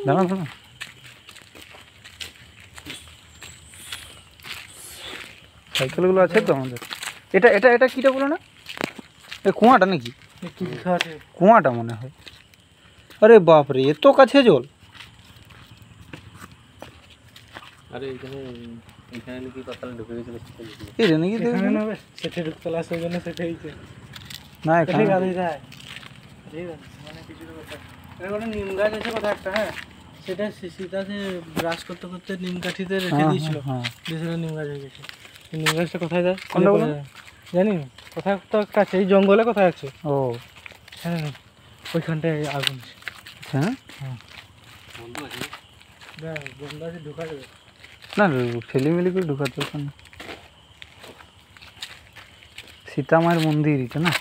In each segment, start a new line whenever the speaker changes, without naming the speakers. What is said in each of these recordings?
দাঁড়া দাঁড়া, সাইকেলগুলো আছে তো আমাদের। এটা এটা এটা কীটা বলো না, এ কুয়াটা নাকি? কুয়াটা মনে হয়। আরে বাপরে, এত কাছে জল!
আরে এখানে এখানে নাকি পাতাল ঢুকে গেছিল,
এই রে নাকি দেখবে
না সেটা ঢুকতে লাস হয়ে গেলে সেটা হইছে
না এখানে
গাড়ি যায়। ঠিক আছে, মানে কিছু কথা এখানে নিম গাছ আছে কথা একটা, হ্যাঁ সেটা সীতাতে ব্রাশ করতে করতে নিম কাঠিতে রেখে দিয়েছিল, দিয়েছিল নিম গাছ হয়ে গেছে। নিম গাছটা কোথায় যায় জানি না, কোথায় তো একটা আছে, এই জঙ্গলে কোথায় আছে।
ও
হ্যাঁ ওইখানটায় আগুন।
হ্যাঁ
বন্ধু আছে
বন্ধ আছে, ঢোকা যাবে
না, ঠেলিমেলি করে ঢুকাতে ওখানে। সীতামায়ের মন্দির এটা না?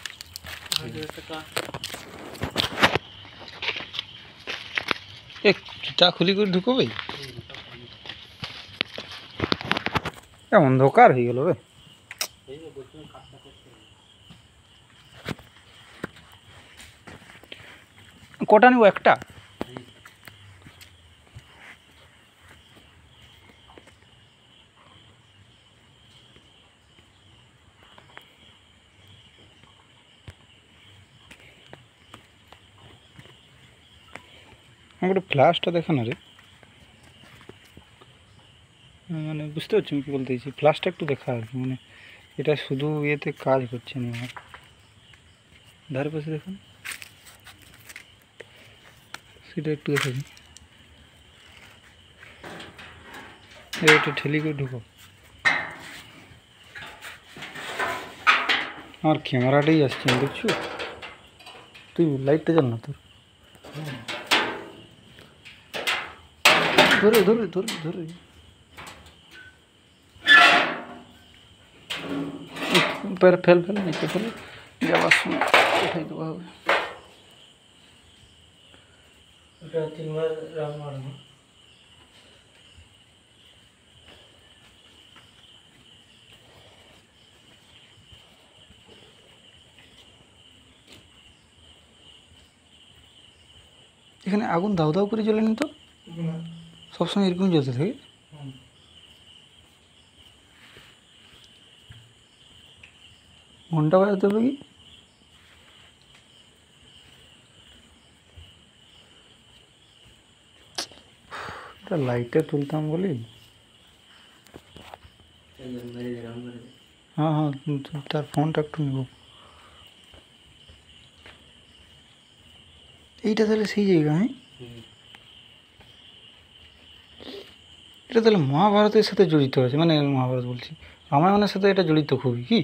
চা খুলি করে ঢুকবে, অন্ধকার হয়ে গেল রে। কটা নিব? একটা? আমাকে ফ্ল্যাশটা দেখা না রে, মানে বুঝতে পারছি আমি কী বলতে চাইছি। ফ্ল্যাশটা একটু দেখা আর কি, মানে এটা শুধু ইয়েতে কাজ করছে না আমার। ধারে পাশে দেখুন, সেটা একটু দেখা দিই। এটা ঠেলি করে ঢুকো। আমার ক্যামেরাটাই আসছে না, দেখছো? তুই লাইটটা জ্বাল না তোর, ধরে ধরে ধরে ধরে ফেল ফেল নিচে ফেলে, যাওয়ার সময় উঠাই দেওয়া হবে।
তিনবার রাউন্ড মারবো।
এখানে আগুন দাউ দাউ করে জ্বলেনি তো? সবসময় এরকম জ্বলতে থাকে? ঘন্টা বাজাতে হবে কি? এটা লাইটে তুলতাম বলি। হ্যাঁ হ্যাঁ, তার ফোনটা একটু নেব। এইটা তাহলে সেই জায়গা? হ্যাঁ, এটা তাহলে মহাভারতের সাথে জড়িত আছে, মানে মহাভারত বলছি, রামায়ণের সাথে এটা জড়িত খুবই কি?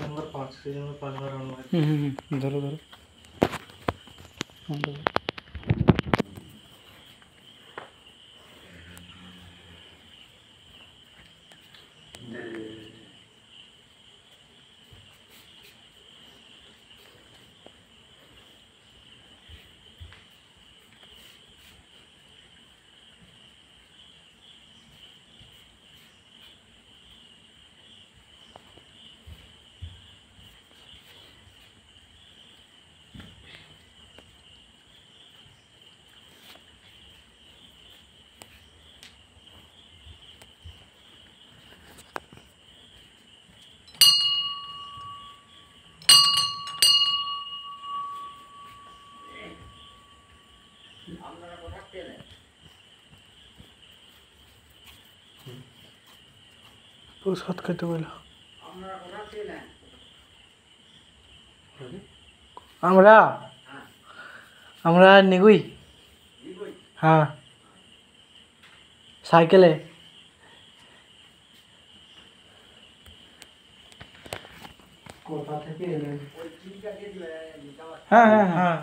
नंबर 5 सीजन में 5 बार राउंड मारे।
ধরো ধরো, ধরো।
প্রসাদ খেতে বলল। আমরা আমরা নিগুই, হ্যাঁ সাইকেলে। কোথা থেকে এলেন? হ্যাঁ হ্যাঁ হ্যাঁ